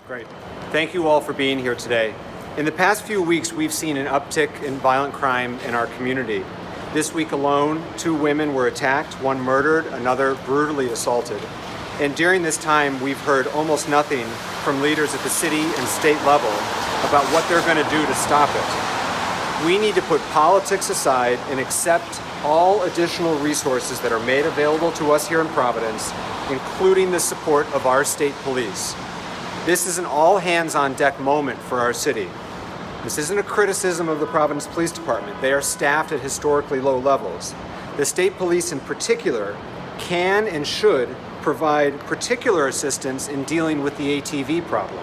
Great. Thank you all for being here today. In the past few weeks, we've seen an uptick in violent crime in our community. This week alone, 2 women were attacked, one murdered, another brutally assaulted. And during this time, we've heard almost nothing from leaders at the city and state level about what they're going to do to stop it. We need to put politics aside and accept all additional resources that are made available to us here in Providence, including the support of our state police. This is an all-hands-on-deck moment for our city. This isn't a criticism of the Providence Police Department. They are staffed at historically low levels. The state police in particular can and should provide particular assistance in dealing with the ATV problem.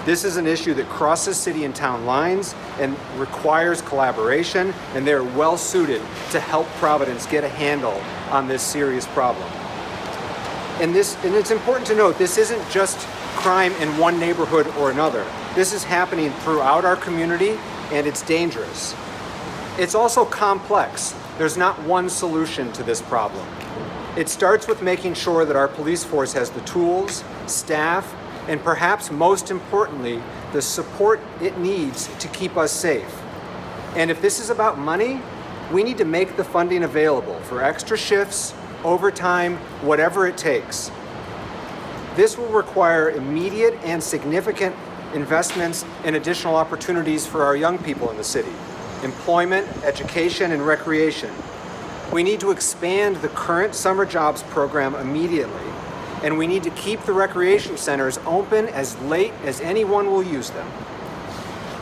This is an issue that crosses city and town lines and requires collaboration, and they're well suited to help Providence get a handle on this serious problem. And it's important to note, this isn't just crime in one neighborhood or another. This is happening throughout our community, and it's dangerous. It's also complex. There's not one solution to this problem. It starts with making sure that our police force has the tools, staff, and perhaps most importantly, the support it needs to keep us safe. And if this is about money, we need to make the funding available for extra shifts, overtime, whatever it takes. This will require immediate and significant investments and additional opportunities for our young people in the city: employment, education, and recreation. We need to expand the current summer jobs program immediately, and we need to keep the recreation centers open as late as anyone will use them.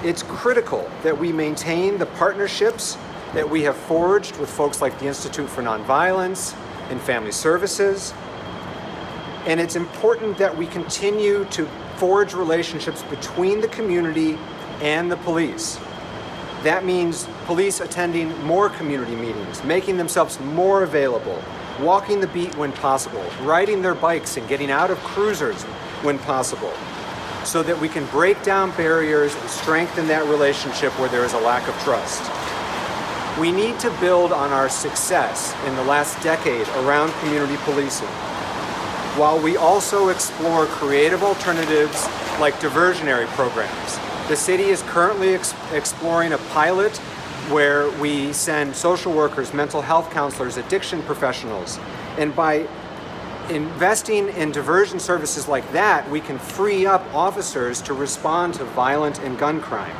It's critical that we maintain the partnerships that we have forged with folks like the Institute for Nonviolence and Family Services. And it's important that we continue to forge relationships between the community and the police. That means police attending more community meetings, making themselves more available, walking the beat when possible, riding their bikes and getting out of cruisers when possible, so that we can break down barriers and strengthen that relationship where there is a lack of trust. We need to build on our success in the last decade around community policing, while we also explore creative alternatives like diversionary programs. The city is currently exploring a pilot where we send social workers, mental health counselors, addiction professionals, and by investing in diversion services like that, we can free up officers to respond to violent and gun crime.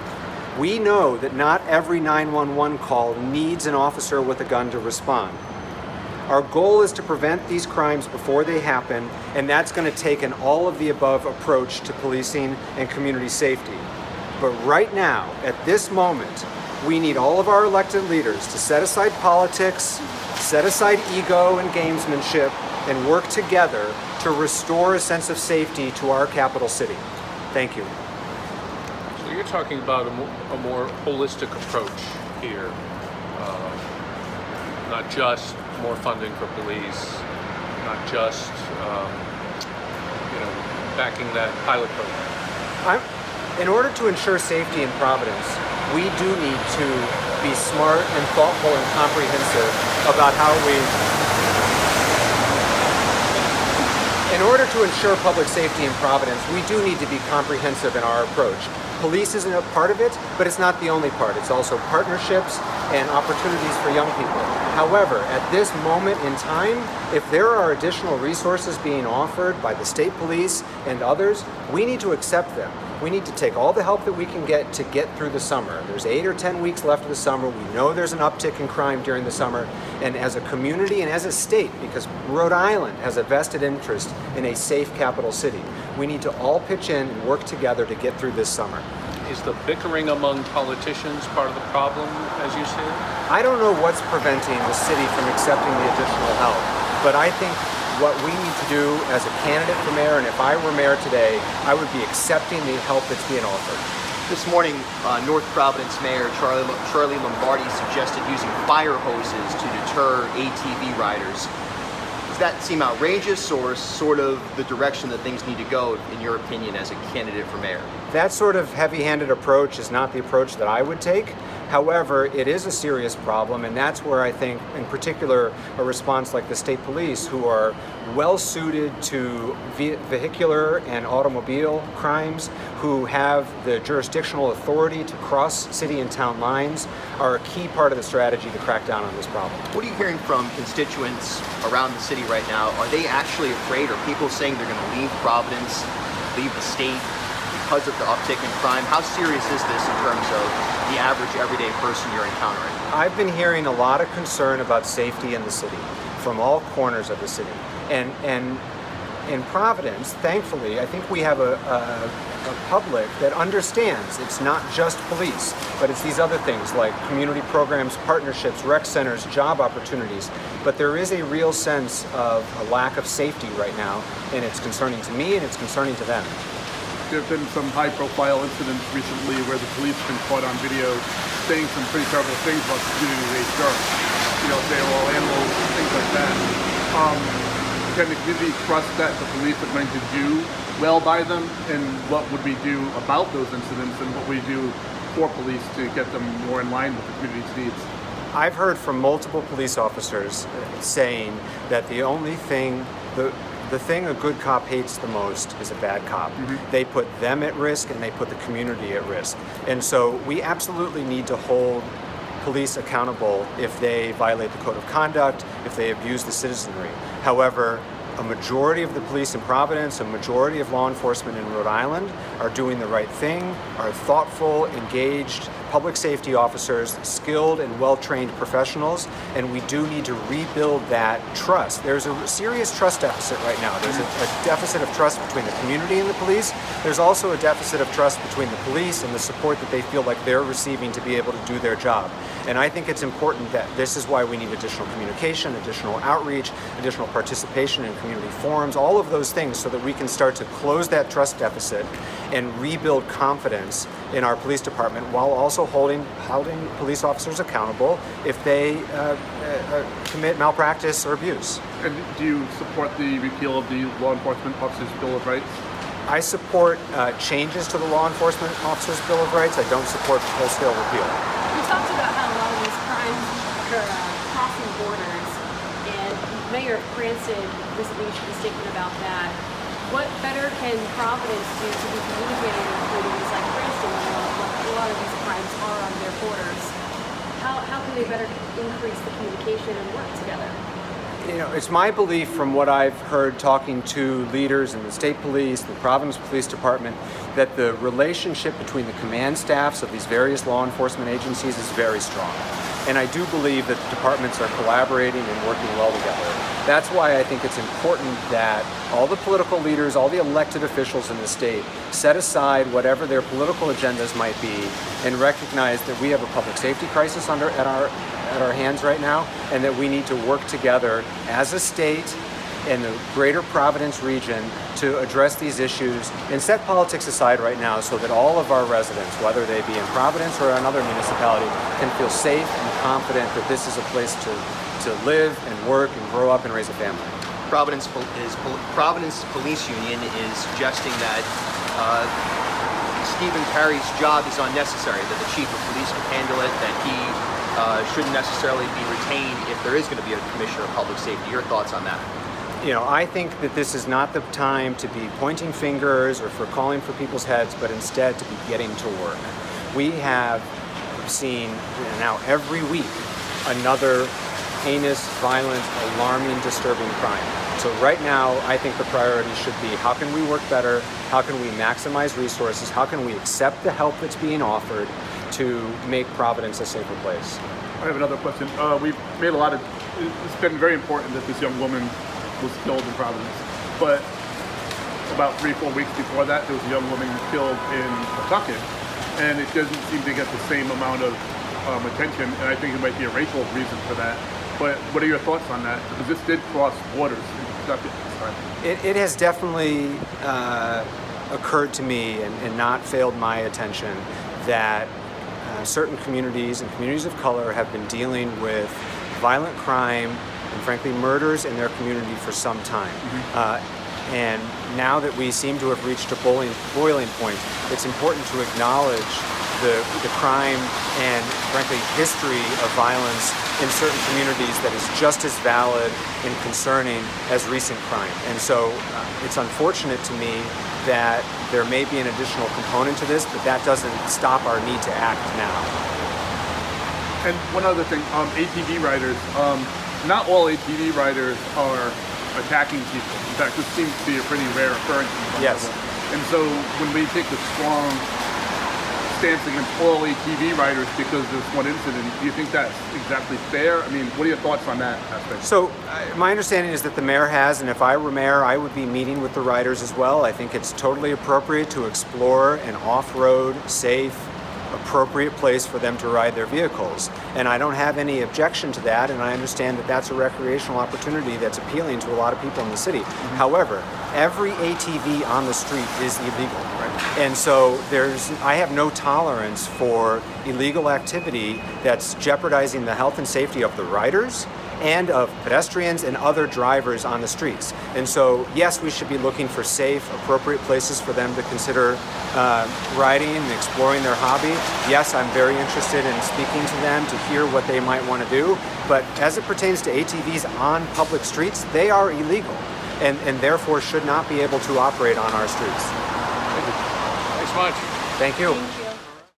We know that not every 911 call needs an officer with a gun to respond. Our goal is to prevent these crimes before they happen, and that's going to take an all-of-the-above approach to policing and community safety. But right now, at this moment, we need all of our elected leaders to set aside politics, set aside ego and gamesmanship, and work together to restore a sense of safety to our capital city. Thank you. So you're talking about a more holistic approach here, not just more funding for police, not just backing that pilot program. In order to ensure safety in Providence, we do need to be smart and thoughtful and comprehensive about how we... In order to ensure public safety in Providence, we do need to be comprehensive in our approach. Police isn't a part of it, but it's not the only part. It's also partnerships and opportunities for young people. However, at this moment in time, if there are additional resources being offered by the state police and others, we need to accept them. We need to take all the help that we can get to get through the summer. There's 8 or 10 weeks left of the summer. We know there's an uptick in crime during the summer. And as a community and as a state, because Rhode Island has a vested interest in a safe capital city, we need to all pitch in and work together to get through this summer. Is the bickering among politicians part of the problem, as you see it? I don't know what's preventing the city from accepting the additional help, but I think what we need to do as a candidate for mayor, and if I were mayor today, I would be accepting the help that's being offered. This morning, North Providence Mayor Charlie Lombardi suggested using fire hoses to deter ATV riders. Does that seem outrageous, or sort of the direction that things need to go, in your opinion, as a candidate for mayor? That sort of heavy-handed approach is not the approach that I would take. However, it is a serious problem, and that's where I think, in particular, a response like the state police, who are well suited to vehicular and automobile crimes, who have the jurisdictional authority to cross city and town lines, are a key part of the strategy to crack down on this problem. What are you hearing from constituents around the city right now? Are they actually afraid? Are people saying they're going to leave Providence, leave the state because of the uptick in crime? How serious is this in terms of the average everyday person you're encountering? I've been hearing a lot of concern about safety in the city from all corners of the city. And in Providence, thankfully, I think we have a public that understands it's not just police, but it's these other things like community programs, partnerships, rec centers, job opportunities. But there is a real sense of a lack of safety right now, and it's concerning to me and it's concerning to them. There have been some high-profile incidents recently where the police have been caught on video saying some pretty terrible things about the community they serve. You know, they were all animals, things like that. Can the community trust that the police are going to do well by them? And what would we do about those incidents, and what we do for police to get them more in line with the community's needs? I've heard from multiple police officers saying that the only thing, the thing a good cop hates the most is a bad cop. Mm-hmm. They put them at risk and they put the community at risk. And so we absolutely need to hold police accountable if they violate the code of conduct, if they abuse the citizenry. However, a majority of the police in Providence, a majority of law enforcement in Rhode Island are doing the right thing, are thoughtful, engaged public safety officers, skilled and well-trained professionals, and we do need to rebuild that trust. There's a serious trust deficit right now. There's a deficit of trust between the community and the police. There's also a deficit of trust between the police and the support that they feel like they're receiving to be able to do their job. And I think it's important that this is why we need additional communication, additional outreach, additional participation in community forums, all of those things, so that we can start to close that trust deficit and rebuild confidence in our police department, while also holding police officers accountable if they commit malpractice or abuse. And do you support the repeal of the Law Enforcement Officers' Bill of Rights? I support changes to the Law Enforcement Officers' Bill of Rights. I don't support wholesale repeal. We talked about how a lot of these crimes occur crossing borders, and Mayor Cranston recently issued a statement about that. What better can Providence do to be communicating with communities like Cranston, where a lot of these crimes are on their borders? How can they better increase the communication and work together? You know, it's my belief from what I've heard talking to leaders in the state police, the Providence Police Department, that the relationship between the command staffs of these various law enforcement agencies is very strong. And I do believe that the departments are collaborating and working well together. That's why I think it's important that all the political leaders, all the elected officials in the state set aside whatever their political agendas might be and recognize that we have a public safety crisis at our hands right now, and that we need to work together as a state in the greater Providence region to address these issues and set politics aside right now, so that all of our residents, whether they be in Providence or another municipality, can feel safe and confident that this is a place to live and work and grow up and raise a family. Providence Police Union is suggesting that Stephen Perry's job is unnecessary, that the chief of police can handle it, that he shouldn't necessarily be retained if there is going to be a commissioner of public safety. Your thoughts on that? You know, I think that this is not the time to be pointing fingers or for calling for people's heads, but instead to be getting to work. We have seen now every week another heinous, violent, alarming, disturbing crime. So right now, I think the priority should be, how can we work better? How can we maximize resources? How can we accept the help that's being offered to make Providence a safer place? I have another question. We've made it's been very important that this young woman was killed in Providence. But about 3-4 weeks before that, there was a young woman killed in Pawtucket, and it doesn't seem to get the same amount of attention, and I think it might be a racial reason for that. But what are your thoughts on that? Because this did cross borders in Pawtucket this time. It has definitely occurred to me and not failed my attention that certain communities and communities of color have been dealing with violent crime and frankly murders in their community for some time. Mm-hmm. And now that we seem to have reached a boiling point, it's important to acknowledge the crime and, frankly, history of violence in certain communities that is just as valid and concerning as recent crime. And so it's unfortunate to me that there may be an additional component to this, but that doesn't stop our need to act now. And one other thing, ATV riders, not all ATV riders are attacking people. In fact, this seems to be a pretty rare occurrence. Yes. And so when we take a strong stance against all ATV riders because of this one incident, do you think that's exactly fair? I mean, what are your thoughts on that aspect? So my understanding is that the mayor has, and if I were mayor, I would be meeting with the riders as well. I think it's totally appropriate to explore an off-road, safe, appropriate place for them to ride their vehicles. And I don't have any objection to that, and I understand that that's a recreational opportunity that's appealing to a lot of people in the city. Mm-hmm. However, every ATV on the street is illegal. Right. And so I have no tolerance for illegal activity that's jeopardizing the health and safety of the riders and of pedestrians and other drivers on the streets. And so, yes, we should be looking for safe, appropriate places for them to consider riding and exploring their hobby. Yes, I'm very interested in speaking to them to hear what they might want to do. But as it pertains to ATVs on public streets, they are illegal and therefore should not be able to operate on our streets. Thanks much. Thank you. Thank you.